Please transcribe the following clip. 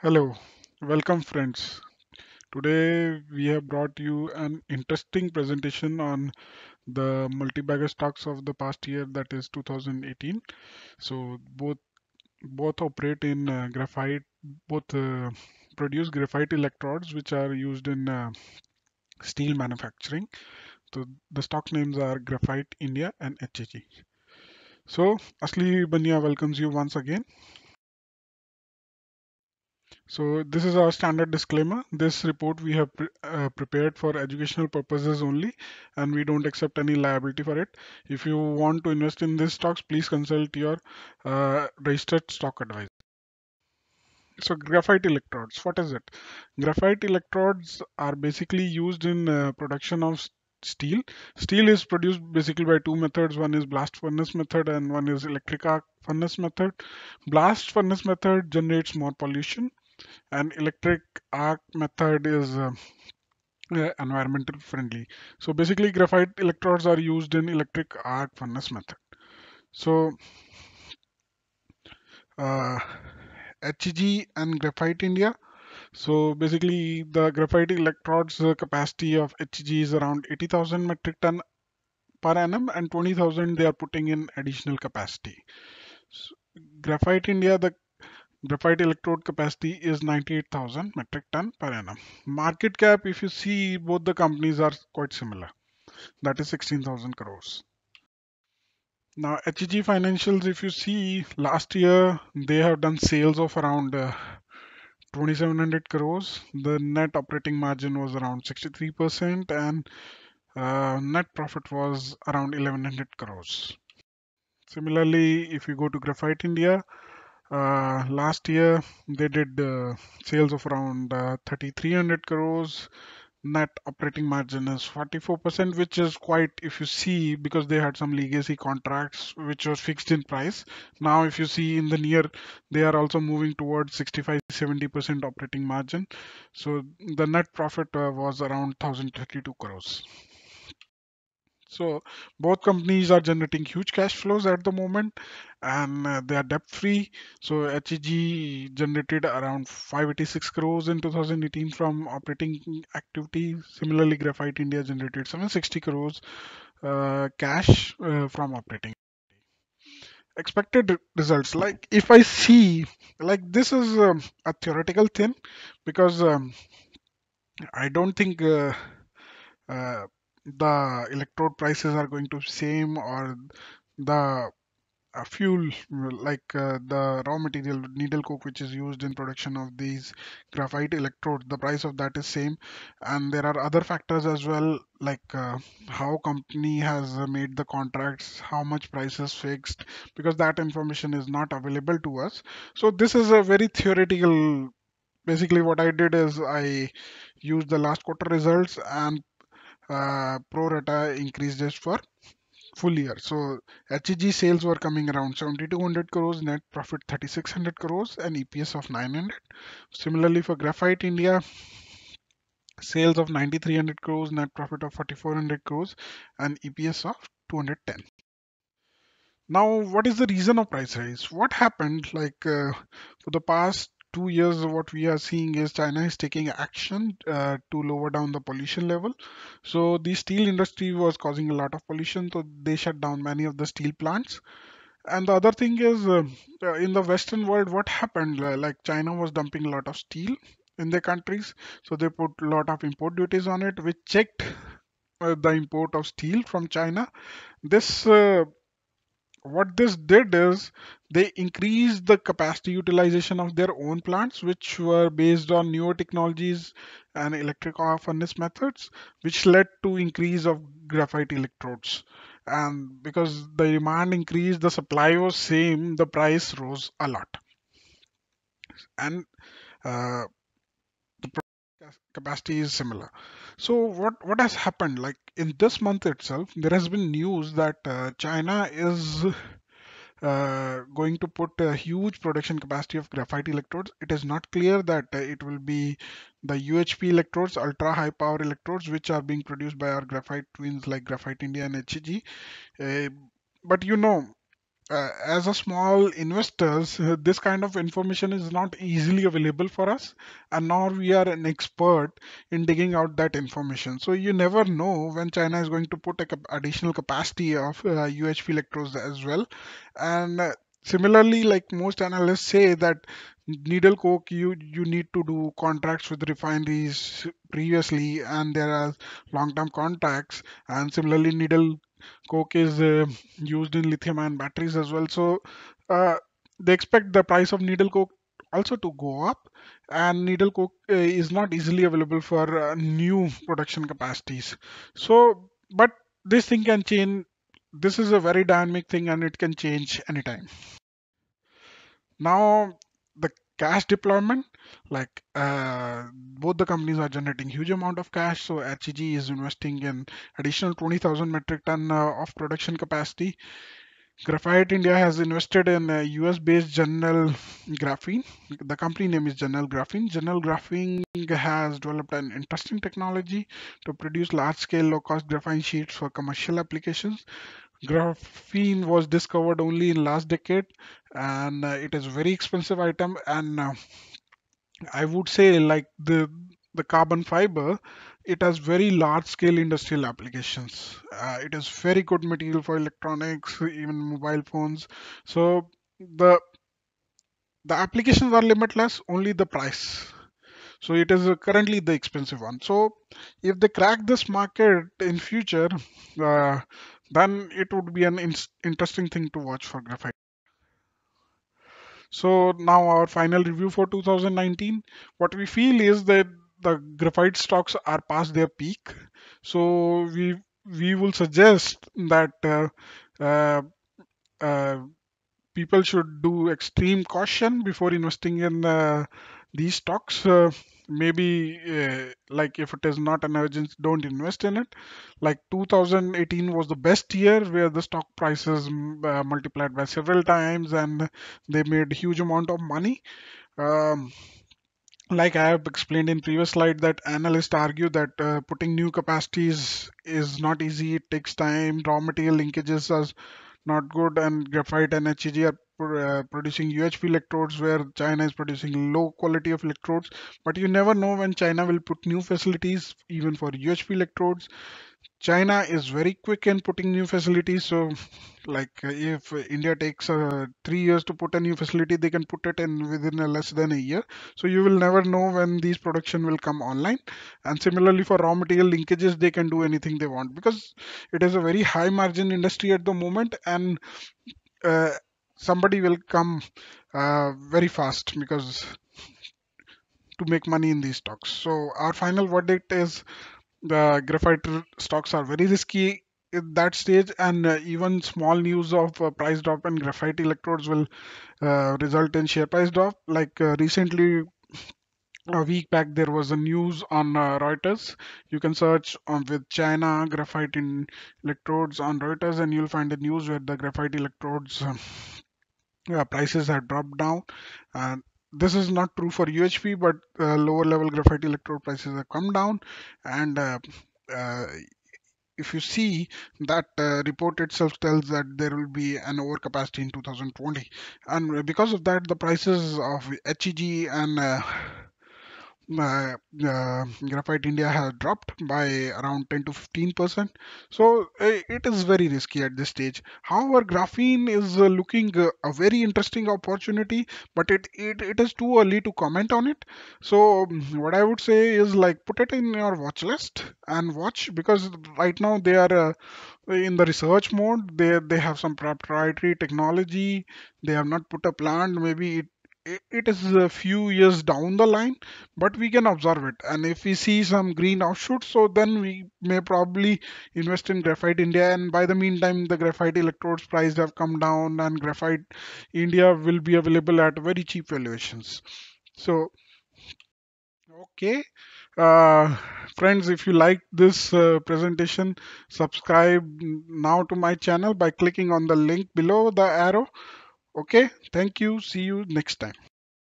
Hello, welcome friends. Today we have brought you an interesting presentation on the multi-bagger stocks of the past year, that is 2018. So both operate in graphite, both produce graphite electrodes which are used in steel manufacturing. So the stock names are Graphite India and HEG. So Asli Bania welcomes you once again. So this is our standard disclaimer. This report we have prepared for educational purposes only, and we don't accept any liability for it. If you want to invest in these stocks, please consult your registered stock advisor. So graphite electrodes, what is it? Graphite electrodes are basically used in production of steel. Steel is produced basically by two methods. One is blast furnace method and one is electric arc furnace method. Blast furnace method generates more pollution and electric arc method is environmental friendly. So basically graphite electrodes are used in electric arc furnace method. So uh, HEG and Graphite India. So basically the graphite electrodes capacity of HEG is around 80,000 metric ton per annum and 20,000 they are putting in additional capacity. So Graphite India, the graphite electrode capacity is 98,000 metric ton per annum. Market cap, if you see, both the companies are quite similar. That is 16,000 crores. Now, HEG financials, if you see, last year they have done sales of around 2,700 crores. The net operating margin was around 63% and net profit was around 1,100 crores. Similarly, if you go to Graphite India, last year they did sales of around 3,300 crores. Net operating margin is 44%, which is quite, if you see, because they had some legacy contracts which was fixed in price. Now, if you see in the near, they are also moving towards 65-70% operating margin. So the net profit was around 1,032 crores. So both companies are generating huge cash flows at the moment and they are debt free. So HEG generated around 586 crores in 2018 from operating activity. Similarly, Graphite India generated 760 crores cash from operating. Expected results, like if I see, like this is a theoretical thing because I don't think uh, the electrode prices are going to same or the fuel like the raw material needle coke which is used in production of these graphite electrodes, the price of that is same, and there are other factors as well, like how company has made the contracts, how much price is fixed, because that information is not available to us. So this is a very theoretical. Basically what I did is I used the last quarter results and pro rata increased it for full year. So HEG sales were coming around 7,200 crores, net profit 3,600 crores, and EPS of 900. Similarly, for Graphite India, sales of 9,300 crores, net profit of 4,400 crores, and EPS of 210. Now, what is the reason of price rise? What happened? Like for the past 2 years, what we are seeing is China is taking action to lower down the pollution level. So the steel industry was causing a lot of pollution, so they shut down many of the steel plants. And the other thing is, in the Western world, what happened? Like China was dumping a lot of steel in their countries, so they put a lot of import duties on it, which checked the import of steel from China. This what this did is they increased the capacity utilization of their own plants, which were based on newer technologies and electric arc furnace methods, which led to increase of graphite electrodes. And because the demand increased, the supply was same, the price rose a lot. And uh, the capacity is similar. So what has happened? Like in this month itself, there has been news that China is going to put a huge production capacity of graphite electrodes. It is not clear that it will be the UHP electrodes, ultra high power electrodes, which are being produced by our graphite twins like Graphite India and HEG. Uh, but you know, as a small investors, this kind of information is not easily available for us, and nor we are an expert in digging out that information. So you never know when China is going to put a additional capacity of UHP electrodes as well. And similarly, like most analysts say that needle coke, you need to do contracts with refineries previously, and there are long-term contracts. And similarly, needle coke is used in lithium ion batteries as well. So uh, they expect the price of needle coke also to go up, and needle coke is not easily available for new production capacities. So, but this thing can change. This is a very dynamic thing, and it can change anytime. Now, the cash deployment, like both the companies are generating huge amount of cash. So HEG is investing in additional 20,000 metric ton of production capacity. Graphite India has invested in a US-based General Graphene. The company name is General Graphene. General Graphene has developed an interesting technology to produce large-scale, low-cost graphene sheets for commercial applications. Graphene was discovered only in last decade, and it is a very expensive item. And I would say, like the carbon fiber, it has very large scale industrial applications. It is very good material for electronics, even mobile phones. So the the applications are limitless, only the price. So it is currently the expensive one. So if they crack this market in future, uh, then it would be an interesting thing to watch for graphite. So now our final review for 2019. What we feel is that the graphite stocks are past their peak. So we will suggest that uh, uh, people should do extreme caution before investing in these stocks. Maybe like if it is not an urgent, don't invest in it. Like 2018 was the best year where the stock prices multiplied by several times, and they made huge amount of money. Um, like I have explained in previous slide, that analysts argue that putting new capacities is not easy. It takes time. Raw material linkages are not good, and graphite and HEG are producing UHP electrodes where China is producing low quality of electrodes. But you never know when China will put new facilities even for UHP electrodes. China is very quick in putting new facilities. So, like if India takes 3 years to put a new facility, they can put it in within less than a year. So you will never know when these production will come online. And similarly for raw material linkages, they can do anything they want because it is a very high margin industry at the moment, and uh, somebody will come very fast because to make money in these stocks. So our final verdict is the graphite stocks are very risky at that stage, and even small news of price drop in graphite electrodes will result in share price drop. Like recently, a week back, there was a news on Reuters. You can search with China graphite in electrodes on Reuters, and you'll find a news where the graphite electrodes prices have dropped down. And this is not true for UHP, but lower level graphite electrode prices have come down. And uh, if you see that report itself tells that there will be an overcapacity in 2020, and because of that, the prices of HEG and Graphite India has dropped by around 10 to 15%. So it is very risky at this stage. However, graphene is looking a very interesting opportunity, but it is too early to comment on it. So what I would say is, like, put it in your watch list and watch, because right now they are in the research mode. They have some proprietary technology. They have not put a plant. Maybe it is a few years down the line, but we can observe it. And if we see some green outshoots, so then we may probably invest in Graphite India. And by the meantime, the graphite electrodes price have come down, and Graphite India will be available at very cheap valuations. So, okay. Uh, Friends, if you like this presentation, subscribe now to my channel by clicking on the link below the arrow. Okay, thank you. See you next time.